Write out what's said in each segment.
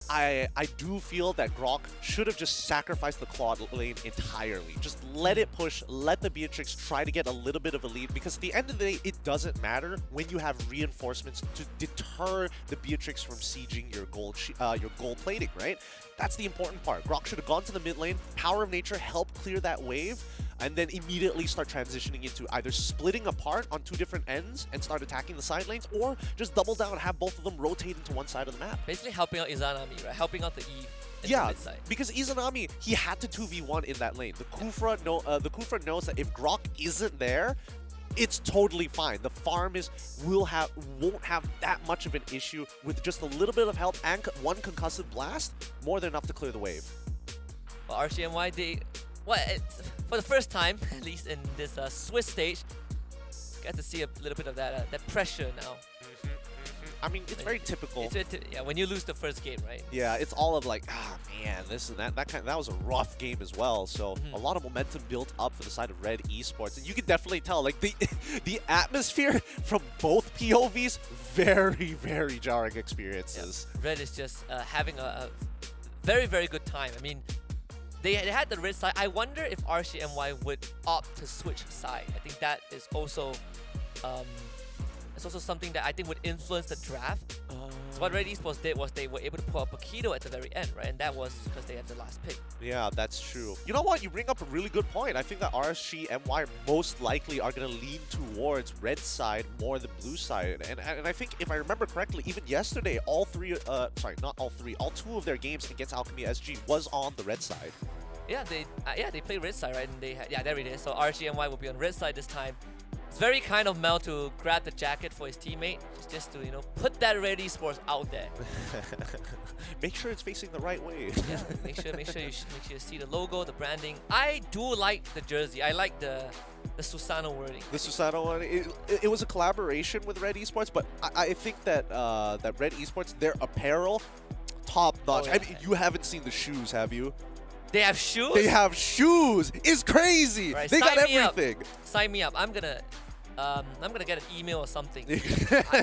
I do feel that Grok should have just sacrificed the Claude lane entirely. Just let it push, let the Beatrix try to get a little bit of a lead, because at the end of the day, it doesn't matter when you have reinforcements to deter the Beatrix from sieging your gold plating, right? That's the important part. Grok should have gone to the mid lane, Power of Nature help clear that wave, and then immediately start transitioning into either splitting apart on two different ends and start attacking the side lanes, or just double down and have both of them rotate into one side of the map. Basically helping out Izanami, right? Helping out the Eve in Yeah, the mid side. because Izanami, he had to 2v1 in that lane. The Kufra knows that if Grok isn't there, it's totally fine. The farm won't have that much of an issue with just a little bit of help and one concussive blast, more than enough to clear the wave. Well, RCMY, for the first time, at least in this Swiss stage, get to see a little bit of that pressure now. I mean, it's very typical. Yeah, when you lose the first game, right? Yeah, it's all of like, man, this and that. That was a rough game as well. So a lot of momentum built up for the side of Red Esports, and you can definitely tell, like the atmosphere from both POVs, very, very jarring experiences. Yeah. Red is just having a very, very good time. I mean, they had the red side. I wonder if RCMY would opt to switch side. I think that is also it's also something that I think would influence the draft. So what Red Esports did was they were able to pull up Paquito at the very end, right? And that was because they had the last pick. Yeah, that's true. You know what? You bring up a really good point. I think that RSG MY most likely are going to lean towards red side more than blue side. And I think, if I remember correctly, even yesterday, all two of their games against Alchemy SG was on the red side. Yeah, they play red side, right? And there it is. So RGMY will be on red side this time. It's very kind of Mel to grab the jacket for his teammate, just to put that Red Esports out there. Make sure it's facing the right way. Yeah, make sure you see the logo, the branding. I do like the jersey. I like the Susano wording. The Susano one, it was a collaboration with Red Esports, but I think that that Red Esports, their apparel, top notch. Oh, yeah. I mean, you haven't seen the shoes, have you? They have shoes? They have shoes! It's crazy! Right, they got everything! Sign me up. I'm gonna get an email or something.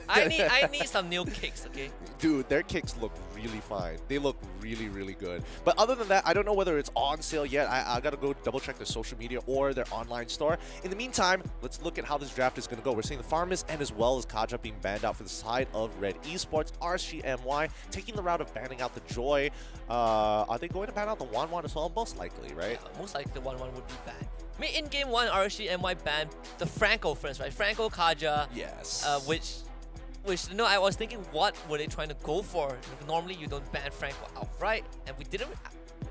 I need some new kicks, okay? Dude, their kicks look really fine. They look really, really good. But other than that, I don't know whether it's on sale yet. I gotta go double check their social media or their online store. In the meantime, let's look at how this draft is gonna go. We're seeing the Farmers and as well as Kaja being banned out for the side of Red Esports. RSGMY taking the route of banning out the Joy. Are they going to ban out the Wanwan as well? Most likely, right? Yeah, most likely the Wanwan would be banned. I mean, in game 1, RSGMY banned the Franco first, right? Franco, Kaja. Yes. Which I was thinking, what were they trying to go for? Normally, you don't ban Franco outright, and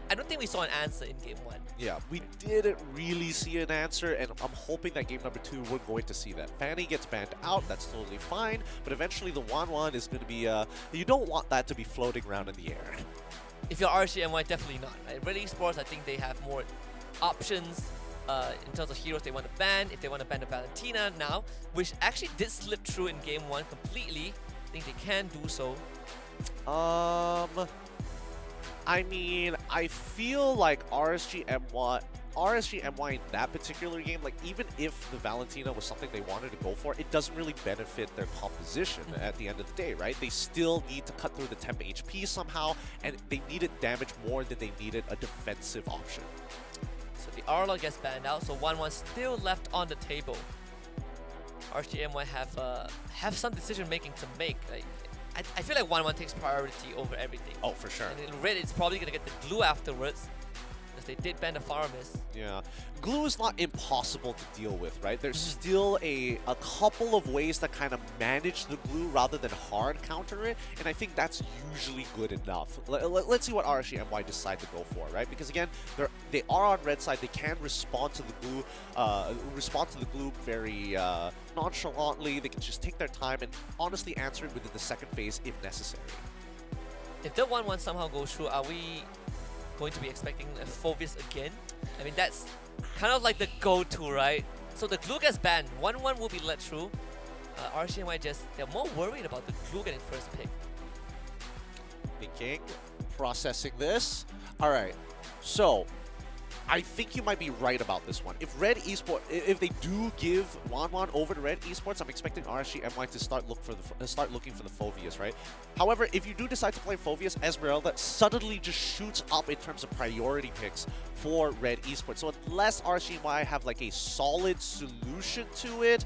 I don't think we saw an answer in game 1. Yeah, we didn't really see an answer, and I'm hoping that game number 2 we're going to see that. Fanny gets banned out, that's totally fine, but eventually the Wanwan is going to be, you don't want that to be floating around in the air. If you're RSGMY, definitely not. Right? Red Esports, I think they have more options in terms of heroes they want to ban. If they want to ban the Valentina now, which actually did slip through in game 1 completely, I think they can do so. I mean, I feel like RSGMY in that particular game, like even if the Valentina was something they wanted to go for, it doesn't really benefit their composition at the end of the day, right? They still need to cut through the temp HP somehow, and they needed damage more than they needed a defensive option. So the Arla gets banned out, so 1-1 still left on the table. RSGMY have some decision making to make. Like, I feel like 1-1 takes priority over everything. Oh, for sure. And in red, it's probably going to get the glue afterwards, because they did ban the Farmers. Yeah. Glue is not impossible to deal with, right? There's still a couple of ways to kind of manage the glue rather than hard counter it, and I think that's usually good enough. Let's see what RSGMY decide to go for, right? Because again, they are on red side. They can respond to the glue, very nonchalantly. They can just take their time and honestly answer it within the second phase if necessary. If the 1-1 somehow goes through, are we going to be expecting a Phovis again? I mean, that's kind of like the go-to, right? So the glue gets banned. 1-1 will be let through. RCMY they're more worried about the glue getting first pick. Thinking, processing this. All right, so I think you might be right about this one. If Red Esports, if they do give Wanwan over to Red Esports, I'm expecting RSG MY to start looking for the Phoveus, right? However, if you do decide to play Phoveus, Esmeralda suddenly just shoots up in terms of priority picks for Red Esports. So unless RSG MY have like a solid solution to it,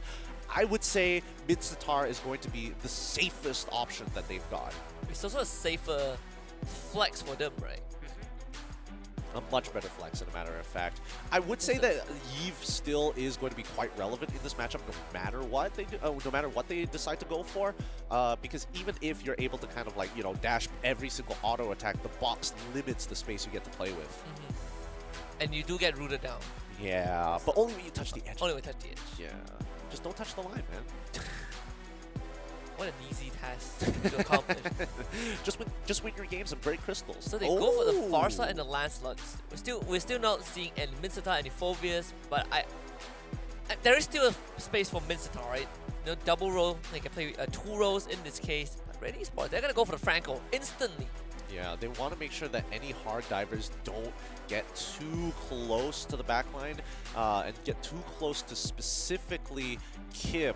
I would say Mid-Sitar is going to be the safest option that they've got. It's also a safer flex for them, right? A much better flex, as a matter of fact. I would say that Yves still is going to be quite relevant in this matchup, no matter what they do, no matter what they decide to go for. Because even if you're able to kind of like, you know, dash every single auto attack, the box limits the space you get to play with. And you do get rooted down. Yeah, but only when you touch the edge. Only when you touch the edge. Yeah, just don't touch the line, man. What an easy task to accomplish. just win your games and break crystals. So they go for the Farsa and the Lancelot. We're still not seeing any Mid-Sitar, any Phoveus, but there is still a space for Mid-Sitar, right? You know, double roll. They can play 2 rows in this case. But Red Esports, they're gonna go for the Franco instantly. Yeah, they want to make sure that any hard divers don't get too close to the backline and get too close to specifically Kim.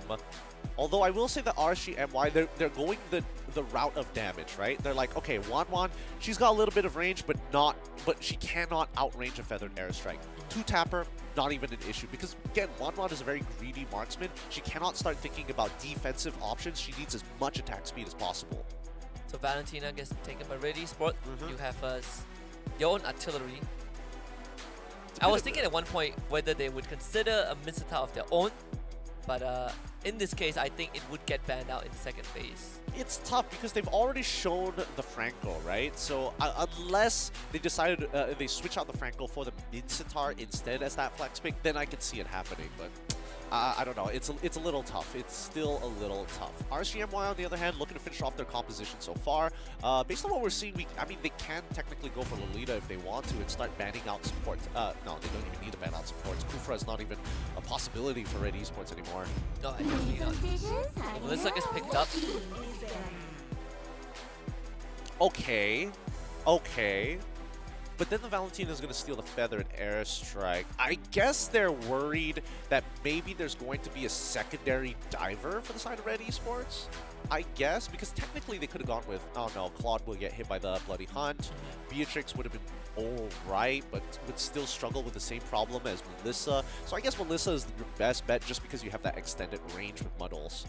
Although I will say that RSG MY, they're going the route of damage, right? They're like, okay, Wanwan, she's got a little bit of range, but she cannot outrange a Feathered Airstrike. 2-tapper, not even an issue, because again, Wanwan is a very greedy marksman. She cannot start thinking about defensive options. She needs as much attack speed as possible. So Valentina gets taken by Red Esports. You have your own artillery. I was thinking at one point whether they would consider a Mid-Sitar of their own, but in this case, I think it would get banned out in the second phase. It's tough because they've already shown the Franco, right? So unless they decided they switch out the Franco for the Mid-Sitar instead as that flex pick, then I can see it happening. But I don't know. It's a little tough. It's still a little tough. RSGMY, on the other hand, looking to finish off their composition so far. Based on what we're seeing, I mean, they can technically go for Lolita if they want to and start banning out support. No, they don't even need to ban out supports. Kufra is not even a possibility for Red Esports anymore. No, definitely not. Melissa gets picked up. Okay. But then the Valentina is going to steal the Feathered Airstrike. I guess they're worried that maybe there's going to be a secondary diver for the side of Red Esports. I guess, because technically they could have gone with, oh no, Claude will get hit by the Bloody Hunt. Beatrix would have been alright, but would still struggle with the same problem as Melissa. So I guess Melissa is your best bet just because you have that extended range with Muddles.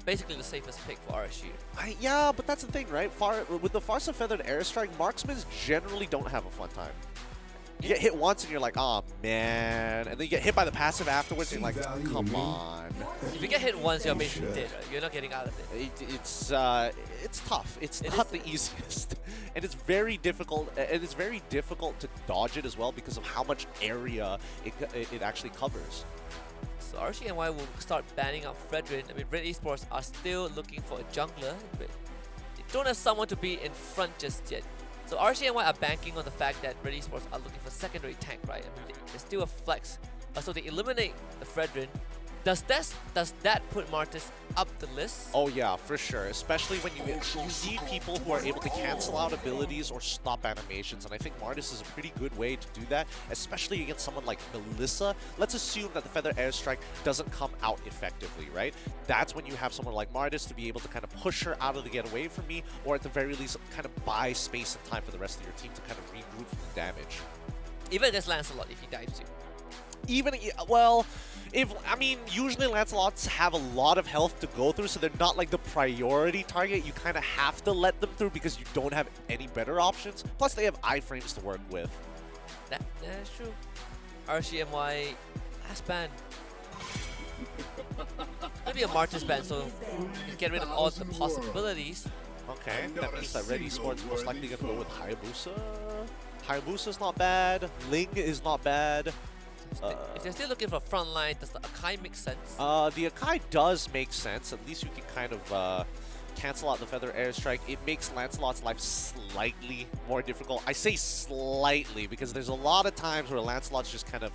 Basically the safest pick for RSG. Yeah, but that's the thing, right? With the Farsa Feathered Airstrike, marksmen generally don't have a fun time. You get hit once and you're like, oh man. And then you get hit by the passive afterwards and you're like, come on. If you get hit once, you're basically dead, right? You're not getting out of it. It's tough. It's not the easiest. And it's very difficult. And it's very difficult to dodge it as well because of how much area it actually covers. So RSGNY will start banning out Fredrin. I mean, Red Esports are still looking for a jungler, but they don't have someone to be in front just yet. So RSGNY are banking on the fact that Red Esports are looking for secondary tank, right? I mean, there's still a flex. So they eliminate the Fredrin. Does that put Martis up the list? Oh yeah, for sure. Especially when you need people who are able to cancel out abilities or stop animations, and I think Martis is a pretty good way to do that, especially against someone like Melissa. Let's assume that the Feather Airstrike doesn't come out effectively, right? That's when you have someone like Martis to be able to kind of push her out of the get away from me, or at the very least, kind of buy space and time for the rest of your team to kind of regroup from the damage. Even against Lancelot if he dives you. Even, well, usually Lancelots have a lot of health to go through, so they're not like the priority target. You kind of have to let them through because you don't have any better options. Plus, they have iframes to work with. That's true. RSGMY last ban. Maybe a Martis ban, so you can get rid of all the possibilities. Okay, that means that Red Esports most likely going to go with Hayabusa. Hayabusa's not bad. Ling is not bad. If they're still looking for front line, does the Akai make sense? The Akai does make sense. At least you can kind of cancel out the Feather Airstrike. It makes Lancelot's life slightly more difficult. I say slightly because there's a lot of times where Lancelot's just kind of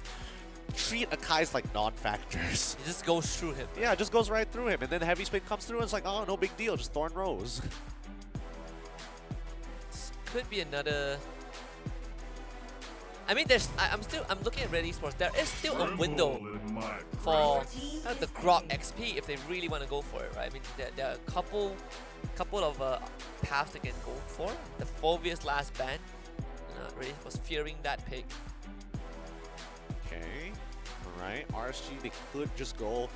treat Akai's like non-factors. It just goes through him. Yeah, it just goes right through him. And then Heavy Spin comes through and it's like, oh, no big deal. Just Thorn Rose. This could be another... I mean, I'm looking at Red Esports. There is still a window for kind of the Grok XP if they really want to go for it, right? I mean, there are a couple of paths they can go for. The Phobia's last ban really was fearing that pick. Okay, all right. RSG, they could just go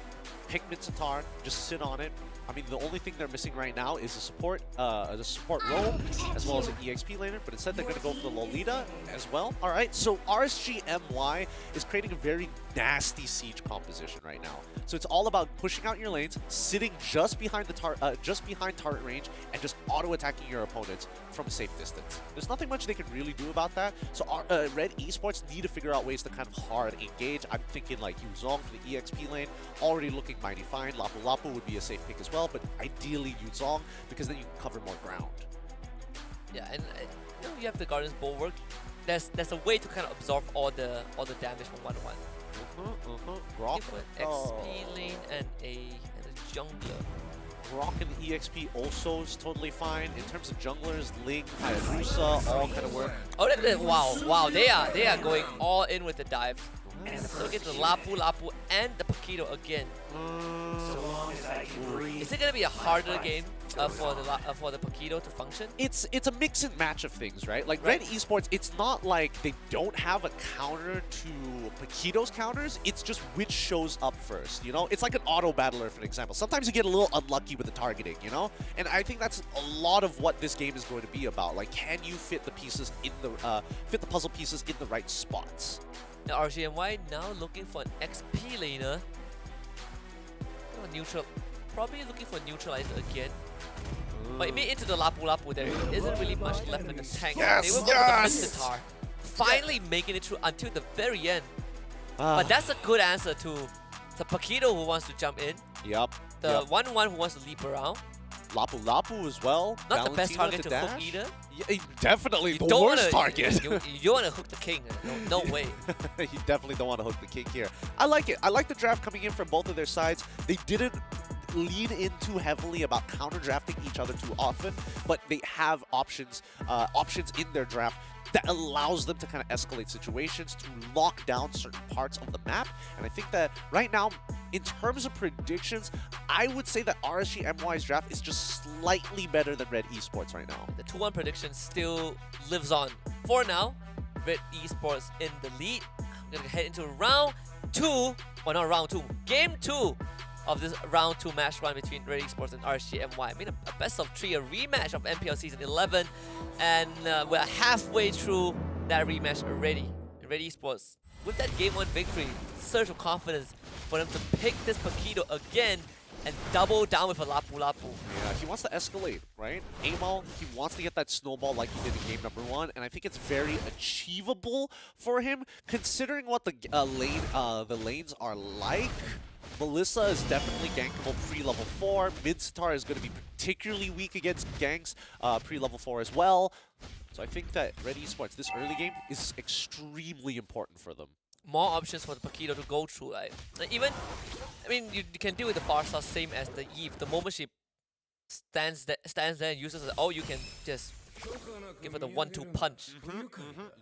pick Mitsutar, just sit on it. I mean, the only thing they're missing right now is a support role, as well as an EXP laner, but instead they're going to go for the Lolita as well. All right, so RSG MY is creating a very nasty siege composition right now. So it's all about pushing out your lanes, sitting just behind the target range, and just auto-attacking your opponents from a safe distance. There's nothing much they can really do about that. So Red Esports need to figure out ways to kind of hard engage. I'm thinking like Yuzong for the EXP lane, already looking mighty fine. Lapu Lapu would be a safe pick as well, but ideally Yuzong, because then you can cover more ground. Yeah, and you have the Guardian's Bulwark. There's a way to kind of absorb all the damage from 1-1. Grok. XP lane and a jungler. Grok and the EXP also is totally fine. In terms of junglers, Ling, Hayabusa, all kind of work. Oh, wow, they are going all in with the dive. So we get the Lapu Lapu and the Paquito again. Is it gonna be a harder game for the Paquito to function? It's a mix and match of things, right? Like Red Esports, it's not like they don't have a counter to Paquito's counters. It's just which shows up first, you know? It's like an auto battler, for example. Sometimes you get a little unlucky with the targeting, you know? And I think that's a lot of what this game is going to be about. Like, can you fit the pieces in the fit the puzzle pieces in the right spots? Now RGMY now looking for an XP laner. Neutral, probably looking for neutralizer again. But it made into the Lapu Lapu. There isn't really much left in the tank. They were going with the Minotaur, finally making it through until the very end. But that's a good answer to the Paquito who wants to jump in. Yep. The 1-1 who wants to leap around. Lapu Lapu as well. Not the best target to hook either. Yeah, definitely the worst target. You don't want to hook the king. No way. You definitely don't want to hook the king here. I like it. I like the draft coming in from both of their sides. They didn't lean in too heavily about counter drafting each other too often, but they have options in their draft that allows them to kind of escalate situations, to lock down certain parts of the map. And I think that right now, in terms of predictions, I would say that RSG MY's draft is just slightly better than Red Esports right now. The 2-1 prediction still lives on. For now, Red Esports in the lead. We're going to head into round 2. Well, not round 2. Game 2 of this round 2 match run between Red Esports and RSG MY. I mean, a best of 3, a rematch of MPL Season 11. And we're halfway through that rematch already. Red Esports, with that Game 1 victory, surge of confidence for them to pick this Paquito again and double down with a Lapu Lapu. Yeah, he wants to escalate, right? Amal, he wants to get that snowball like he did in game number 1, and I think it's very achievable for him, considering what the lanes are like. Melissa is definitely gankable pre-level 4. Mid-Star is going to be particularly weak against ganks pre-level 4 as well. So I think that Red Esports, this early game, is extremely important for them. More options for the Paquito to go through. Like even, I mean, you can deal with the Farsa same as the Eve. The moment she stands there and uses it, oh, you can just give her the 1-2 punch.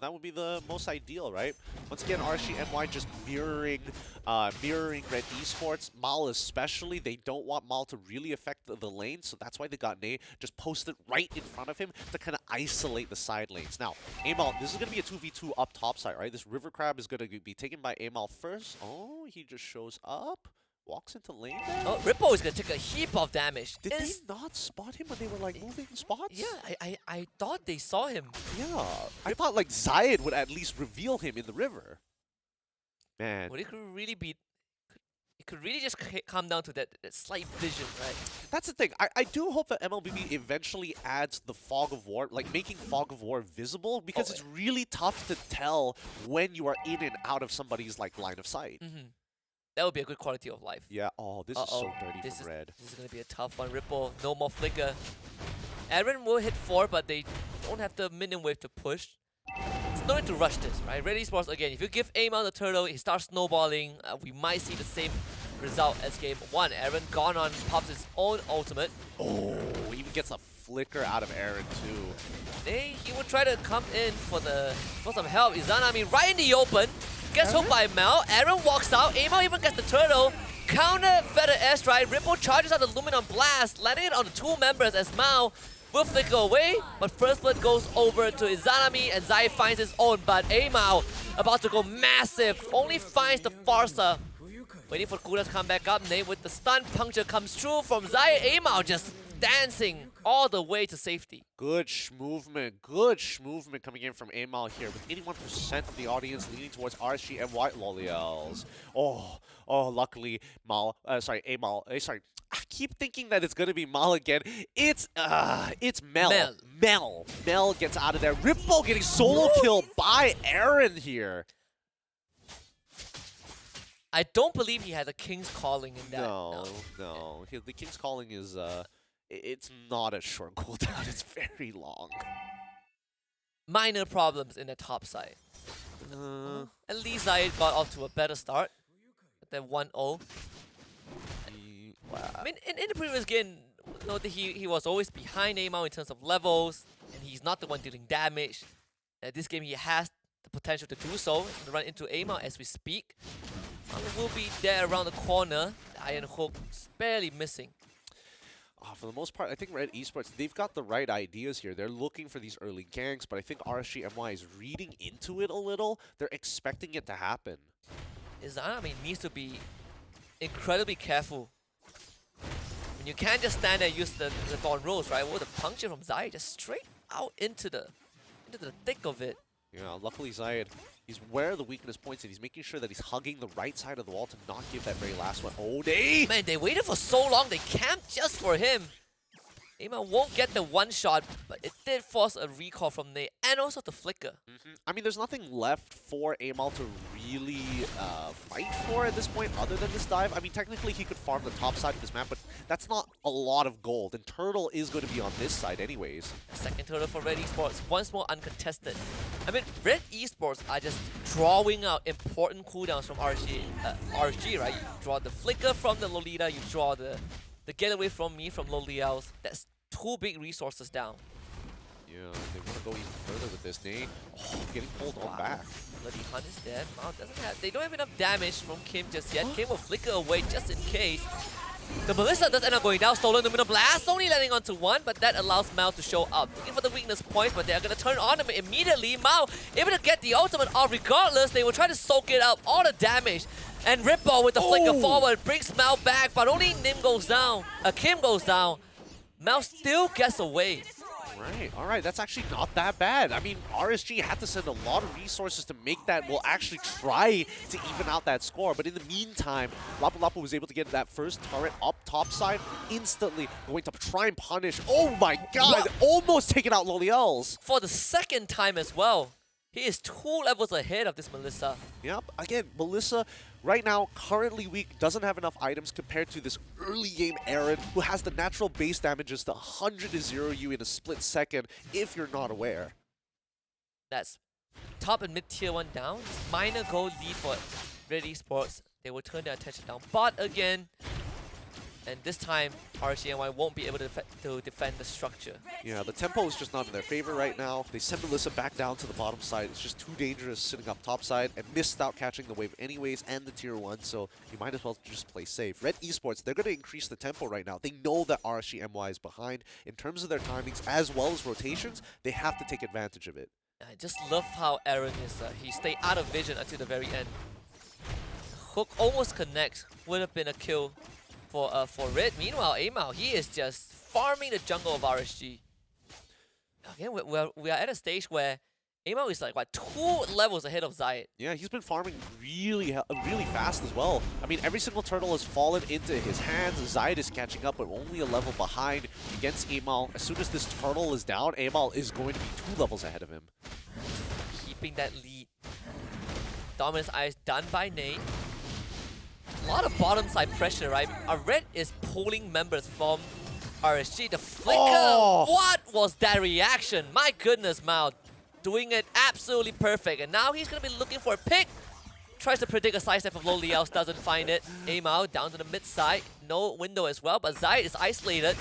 That would be the most ideal, right? Once again, RSG MY just mirroring Red Esports. Mal especially, they don't want Mal to really affect the lane, so that's why they got Ney just posted right in front of him to kind of isolate the side lanes. Now, Amal, this is going to be a 2v2 up top side, right? This River Crab is going to be taken by Amal first. Oh, he just shows up. Walks into lane there. Oh, Ripple is going to take a heap of damage. Did they not spot him when they were like moving spots? Yeah, I thought they saw him. Yeah, I thought like Zayed would at least reveal him in the river. Man. Well, it could really be... It could really just come down to that slight vision, right? That's the thing. I do hope that MLBB eventually adds the Fog of War, like making Fog of War visible, because it's really tough to tell when you are in and out of somebody's like line of sight. That would be a good quality of life. Yeah, oh, this is so dirty from Red. This is going to be a tough one. Ripple, no more flicker. Aaron will hit 4, but they don't have the minion wave to push. It's no need to rush this, right? Red Esports, again, if you give Amal the turtle, he starts snowballing, we might see the same result as game 1. Aaron gone on, pops his own ultimate. Oh, even gets a flicker out of Aaron too. He would try to come in for some help. Izanami right in the open. Gets hooked by Mel. Aaron walks out. Amo even gets the turtle. Counter feather airstrike. Ripple charges out the Luminous Blast, landing it on the two members as Mao will flicker away. But first blood goes over to Izanami and Zai finds his own. But Amao about to go massive. Only finds the Farsa. Waiting for Kuda to come back up. Nate with the stun puncture comes through from Zai. Amao just dancing all the way to safety. Good movement coming in from Amal here with 81% of the audience leaning towards RSG and White Loliels. Oh, luckily Amal. I keep thinking that it's gonna be Mal again. It's Mel. Mel gets out of there. Rippo getting solo killed by Aaron here. I don't believe he had the King's Calling in that. No. The King's Calling is it's not a short cooldown. It's very long. Minor problems in the top side. At least I got off to a better start. That 1-0. Wow. I mean, in the previous game, he was always behind Amao in terms of levels, and he's not the one dealing damage. This game, he has the potential to do so. He's going to run into Amao as we speak. Will be there around the corner. The Iron Hook is barely missing. For the most part, I think Red Esports, they've got the right ideas here. They're looking for these early ganks, but I think RSG MY is reading into it a little. They're expecting it to happen. Izanami needs to be incredibly careful. And you can't just stand there and use the Dawn Rolls, right? Well, the puncture from Zai just straight out into the thick of it. Yeah, luckily Zayed, he's where the weakness points and he's making sure that he's hugging the right side of the wall to not give that very last one. Oh, man, they waited for so long. They camped just for him. Ema won't get the one shot, but it did force a recall from Nate and also the flicker. I mean, there's nothing left for Amal to really fight for at this point other than this dive. I mean, technically he could farm the top side of this map, but that's not a lot of gold. And Turtle is going to be on this side anyways. Second turtle for Red Esports, once more uncontested. I mean, Red Esports are just drawing out important cooldowns from RSG, right? You draw the flicker from the Lolita, you draw the get away from me from Loliels. That's 2 big resources down. Yeah, they want to go even further with this. Nate getting pulled on back. Bloody Hunt is dead. Mao doesn't have. They don't have enough damage from Kim just yet. Kim will flicker away just in case. The Melissa does end up going down. Stolen Luminous Blast, only landing onto one, but that allows Mao to show up. Looking for the weakness points, but they're going to turn on him immediately. Mao able to get the ultimate off regardless. They will try to soak it up, all the damage. And Ripple with the flicker forward brings Mao back, but only Kim goes down. Mao still gets away. Right, alright, that's actually not that bad. I mean, RSG had to send a lot of resources to make that, well, actually try to even out that score. But in the meantime, Lapu Lapu was able to get that first turret up top side, instantly going to try and punish. Oh my god, almost taking out Loliels. For the second time as well. He is 2 levels ahead of this Melissa. Yep, again, Melissa right now currently weak, doesn't have enough items compared to this early game Aaron, who has the natural base damages to 100 to 0 you in a split second if you're not aware. That's top and mid tier 1 down. Minor gold lead for Red Esports. They will turn their attention down. But again, and this time, RSGNY won't be able to defend the structure. Yeah, the tempo is just not in their favor right now. They send Melissa back down to the bottom side. It's just too dangerous sitting up top side and missed out catching the wave anyways and the tier 1, so you might as well just play safe. Red Esports, they're going to increase the tempo right now. They know that RSGNY is behind. In terms of their timings as well as rotations, they have to take advantage of it. I just love how Aaron is, he stayed out of vision until the very end. Hook almost connects, would have been a kill for Red. Meanwhile, Amao, he is just farming the jungle of RSG. Again, we are at a stage where Amao is like, what, 2 levels ahead of Zayed. Yeah, he's been farming really fast as well. I mean, every single turtle has fallen into his hands. Zayed is catching up, but only a level behind against Amao. As soon as this turtle is down, Amao is going to be 2 levels ahead of him. Keeping that lead. Dominance Eyes done by Nate. A lot of bottom side pressure, right? Our Red is pulling members from RSG. The flicker! What was that reaction? My goodness, Mao. Doing it absolutely perfect. And now he's going to be looking for a pick. Tries to predict a sidestep of Loliels, doesn't find it. Amao down to the mid side. No window as well, but Zai is isolated.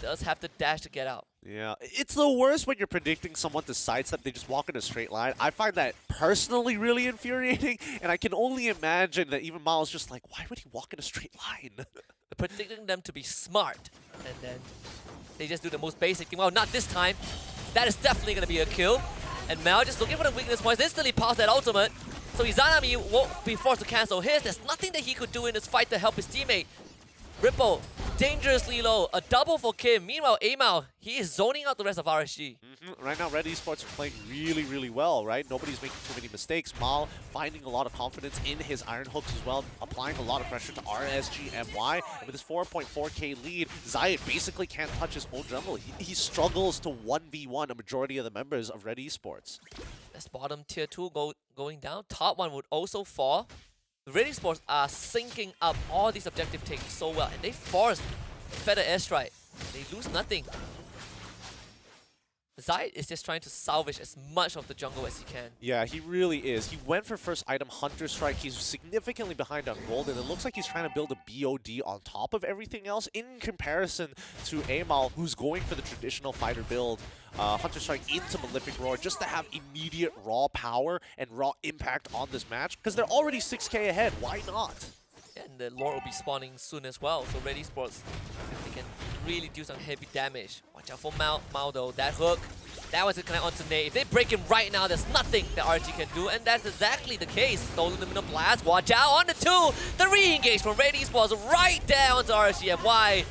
does have the dash to get out. Yeah, it's the worst when you're predicting someone to sidestep, they just walk in a straight line. I find that personally really infuriating, and I can only imagine that even Miles just like, why would he walk in a straight line? Predicting them to be smart, and then they just do the most basic thing. Well, not this time. That is definitely going to be a kill. And Mel just looking for the weakness points, instantly paused that ultimate. So Izanami won't be forced to cancel his. There's nothing that he could do in this fight to help his teammate. Ripple, dangerously low. A double for Kim. Meanwhile, Amal, he is zoning out the rest of RSG. Right now, Red Esports are playing really, really well, right? Nobody's making too many mistakes. Mal finding a lot of confidence in his iron hooks as well, applying a lot of pressure to RSG MY. And with his 4.4k lead, Zayat basically can't touch his own jungle. He struggles to 1v1 a majority of the members of Red Esports. That's bottom tier 2 going down. Top 1 would also fall. Red Esports are syncing up all these objective takes so well, and they force Feather Airstrike. They lose nothing. Zayat is just trying to salvage as much of the jungle as he can. Yeah, he really is. He went for first item Hunter Strike. He's significantly behind on gold, and it looks like he's trying to build a BOD on top of everything else in comparison to Amal, who's going for the traditional fighter build. Hunter Strike into Malefic Roar just to have immediate raw power and raw impact on this match, because they're already 6k ahead. Why not? And the Lord will be spawning soon as well, so Red Esports, they can really do some heavy damage. Watch out for Mao though. That hook, that was a connect onto Nate. If they break him right now, there's nothing that RG can do, and that's exactly the case. Stolen the middle blast. Watch out on the 2. The re-engage from Red Esports right down to RGMY.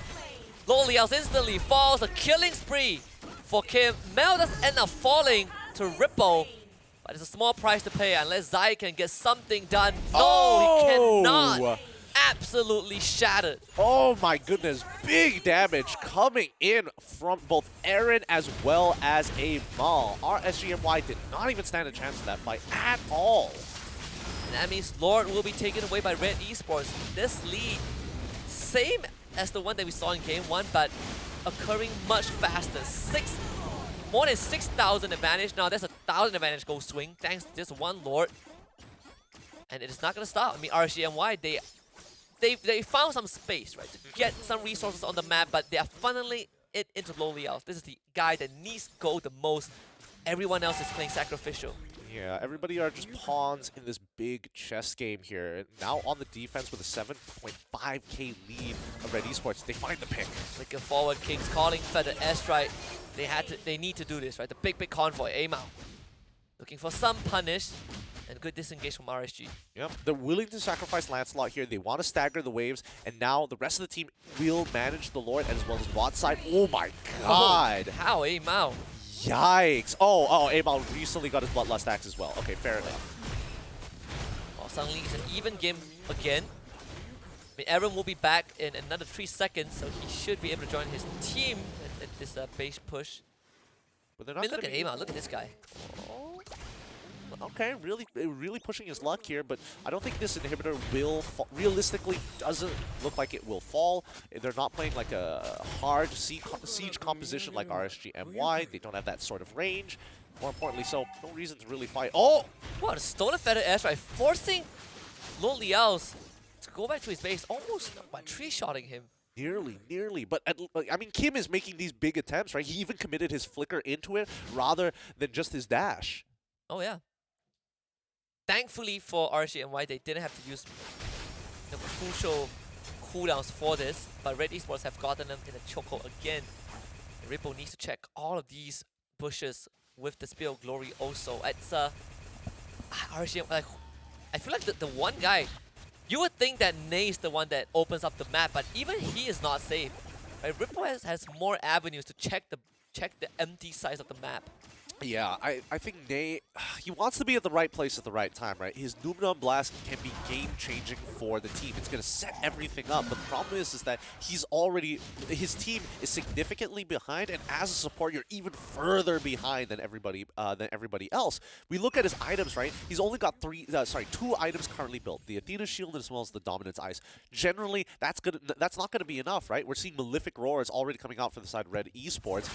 Loliels instantly falls. A killing spree for Kim. Mel does end up falling to Ripple. But it's a small price to pay unless Zai can get something done. No, he cannot. Absolutely shattered. Oh my goodness, big damage coming in from both Aaron as well as Amal. RSGMY did not even stand a chance in that fight at all. And that means Lord will be taken away by Red Esports. This lead, same as the one that we saw in game 1, but occurring much faster. More than 6,000 advantage. Now there's 1,000 advantage go swing thanks to this one Lord. And it is not going to stop. I mean, RSGMY, they found some space, right, to get some resources on the map, but they are funneling it into Loliels. This is the guy that needs gold the most. Everyone else is playing sacrificial. Yeah, everybody are just pawns in this big chess game here. And now on the defense with a 7.5k lead of Red Esports, they find the pick. Looking forward, Kings calling for the airstrike. They need to do this, right? The big convoy, Amal. Looking for some punish. And good disengage from RSG. Yep, they're willing to sacrifice Lancelot here. They want to stagger the waves, and now the rest of the team will manage the Lord as well as bot side. Oh my god! Oh, how Amal? Yikes! Oh, Amal recently got his Bloodlust axe as well. Okay, fair enough. Well, suddenly it's an even game again. I mean, Aaron will be back in another 3 seconds, so he should be able to join his team at this base push. But they're not look at Amal. Look at this guy. Okay, really pushing his luck here, but I don't think this inhibitor will realistically doesn't look like it will fall. They're not playing like a hard siege composition like RSGMY. They don't have that sort of range. More importantly, so no reason to really fight. Oh! What a stolen feather airstrike, forcing Loliels to go back to his base, almost three-shotting him. Nearly. But I mean, Kim is making these big attempts, right? He even committed his flicker into it rather than just his dash. Oh yeah. Thankfully for RSGMY, they didn't have to use the crucial cooldowns for this, but Red Esports have gotten them in a chokehold again. And Ripple needs to check all of these bushes with the Spear of Glory also. It's RSGMY, like, I feel like the one guy, you would think that Ney is the one that opens up the map, but even he is not safe. Right? Ripple has more avenues to check the empty sides of the map. Yeah, I think Ney, he wants to be at the right place at the right time, right? His Numnon Blast can be game-changing for the team. It's going to set everything up, but the problem is that his team is significantly behind, and as a support, you're even further behind than everybody else. We look at his items, right? He's only got 2 items currently built, the Athena Shield as well as the Dominance Ice. Generally, that's not going to be enough, right? We're seeing Malefic Roar is already coming out for the side of Red Esports,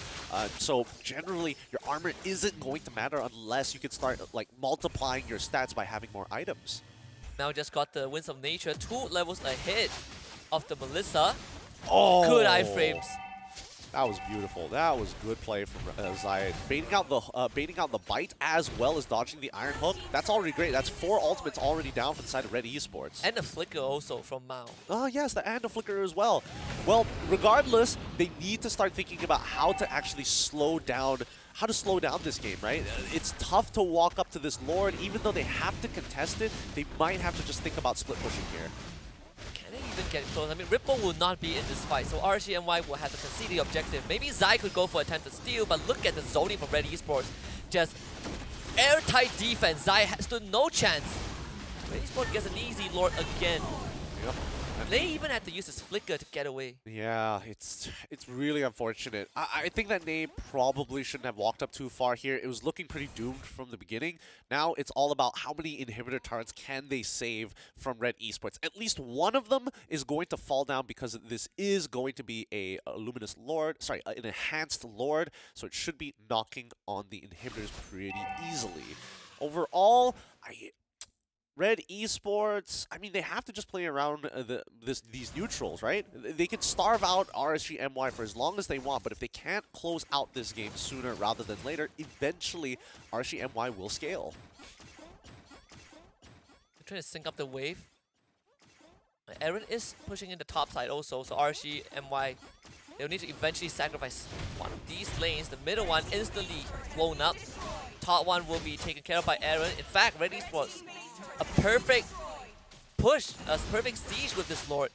so generally, your armor isn't going to matter unless you can start like multiplying your stats by having more items. Now just got the Winds of Nature 2 levels ahead of the Melissa. Oh, good iframes. That was beautiful. That was good play from Zayed. Baiting out the bite as well as dodging the Iron Hook. That's already great. That's 4 ultimates already down for the side of Red Esports. And a flicker also from Mao. Oh yes, and a flicker as well. Well, regardless, they need to start thinking about how to actually slow down this game, right? It's tough to walk up to this Lord, even though they have to contest it. They might have to just think about split pushing here. Can they even get close? I mean, Ripple will not be in this fight, so RSGNY will have to concede the objective. Maybe Zai could go for attempted steal, but look at the zoning from Red Esports. Just airtight defense. Zai stood no chance. Red Esports gets an easy Lord again. Yep. They even had to use his flicker to get away. Yeah, it's really unfortunate. I think that name probably shouldn't have walked up too far here. It was looking pretty doomed from the beginning. Now it's all about how many inhibitor turrets can they save from Red Esports. At least one of them is going to fall down because this is going to be a luminous Lord, sorry, an enhanced Lord. So it should be knocking on the inhibitors pretty easily. Overall, Red Esports, I mean, they have to just play around these neutrals, right? They could starve out RSGMY for as long as they want, but if they can't close out this game sooner rather than later, eventually RSGMY will scale. They're trying to sync up the wave. Aaron is pushing in the top side also, so RSGMY, they'll need to eventually sacrifice one of these lanes. The middle one instantly blown up. Top one will be taken care of by Aaron. In fact, Red Esports, a perfect push, a perfect siege with this Lord.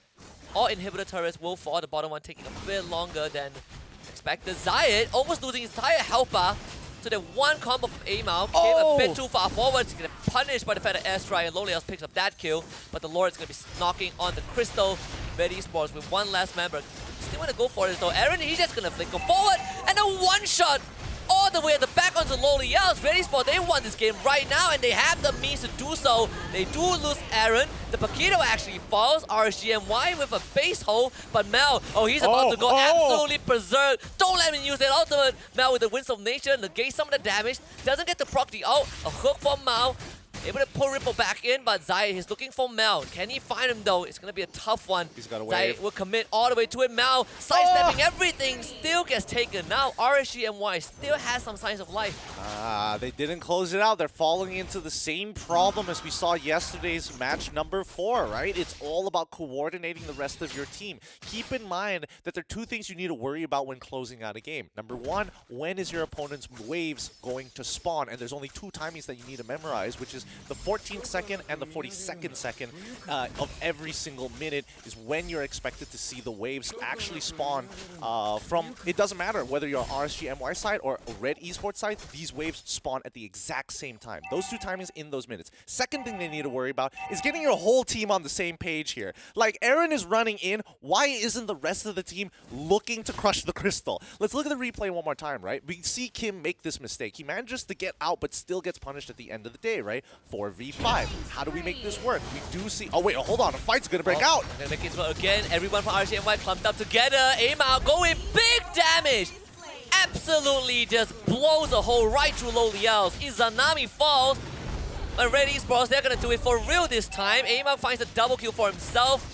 All inhibitor turrets will fall, the bottom one taking a bit longer than expected. Zayed almost losing his entire health bar. So that one combo from Amao came a bit too far forward. He's going to punished by the fact that Airstrike and Lolios picks up that kill. But the Lord is going to be knocking on the Crystal. Red Esports with one last member. Still want to go for it though. Aaron, he's just going to flicker forward and a one-shot all the way at the back onto Lolios. Red Esports, they won this game right now and they have the means to do so. They do lose Aaron. The Paquito actually falls. RSGMY with a base hole. But Mel, he's about to go absolutely berserk. Don't let him use that ultimate. Mel with the Winds of Nature negates some of the damage. Doesn't get to proc the ult. A hook from Mao. Able to pull Ripple back in, but Zai is looking for Mel. Can he find him though? It's going to be a tough one. He's got a Zai wave. will commit all the way to it. Mel sidestepping everything, still gets taken. Now RSGMY still has some signs of life. They didn't close it out. They're falling into the same problem as we saw yesterday's match number 4, right? It's all about coordinating the rest of your team. Keep in mind that there are 2 things you need to worry about when closing out a game. Number 1, when is your opponent's waves going to spawn? And there's only 2 timings that you need to memorize, which is the 14th second and the 42nd second of every single minute is when you're expected to see the waves actually spawn from. It doesn't matter whether you're on RSGMY side or a Red Esports side, these waves spawn at the exact same time. Those 2 timings in those minutes. Second thing they need to worry about is getting your whole team on the same page here. Like, Aaron is running in. Why isn't the rest of the team looking to crush the crystal? Let's look at the replay one more time, right? We see Kim make this mistake. He manages to get out, but still gets punished at the end of the day, right? 4v5. How do we make this work? We do see... Oh, wait, hold on. A fight's going to break out. Gonna make it again. Everyone from RSGMY clumped up together. Aim out, going big damage. Absolutely just blows a hole right through Lolios. Izanami falls. But Red Esports, they're going to do it for real this time. Aimao finds a double kill for himself.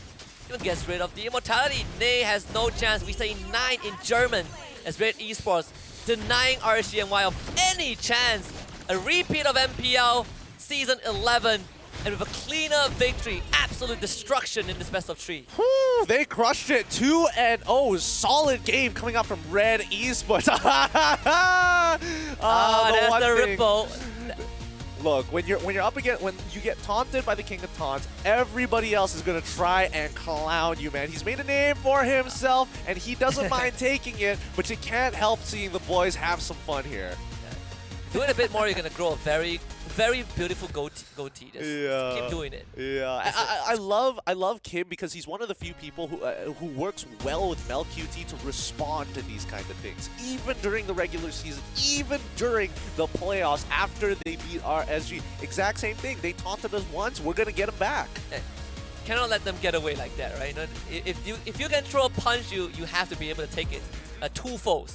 Even gets rid of the immortality. Nay has no chance. We say 9 in German as Red Esports denying RSGMY of any chance. A repeat of MPL Season 11, and with a cleaner victory, absolute destruction in this best of 3. Whew, they crushed it. 2-0. Solid game coming out from Red Esports. That's the Ripple. Look, when you're up against, when you get taunted by the King of Taunts, everybody else is gonna try and clown you, man. He's made a name for himself, and he doesn't mind taking it, but you can't help seeing the boys have some fun here. Doing a bit more, you're gonna grow a very beautiful goatee. Just keep doing it. Yeah, I love Kim because he's one of the few people who works well with MelQT to respond to these kind of things. Even during the regular season, even during the playoffs, after they beat RSG, exact same thing. They taunted us once, we're gonna get them back. Cannot let them get away like that, right? If you can throw a punch, you have to be able to take it. 2 foes.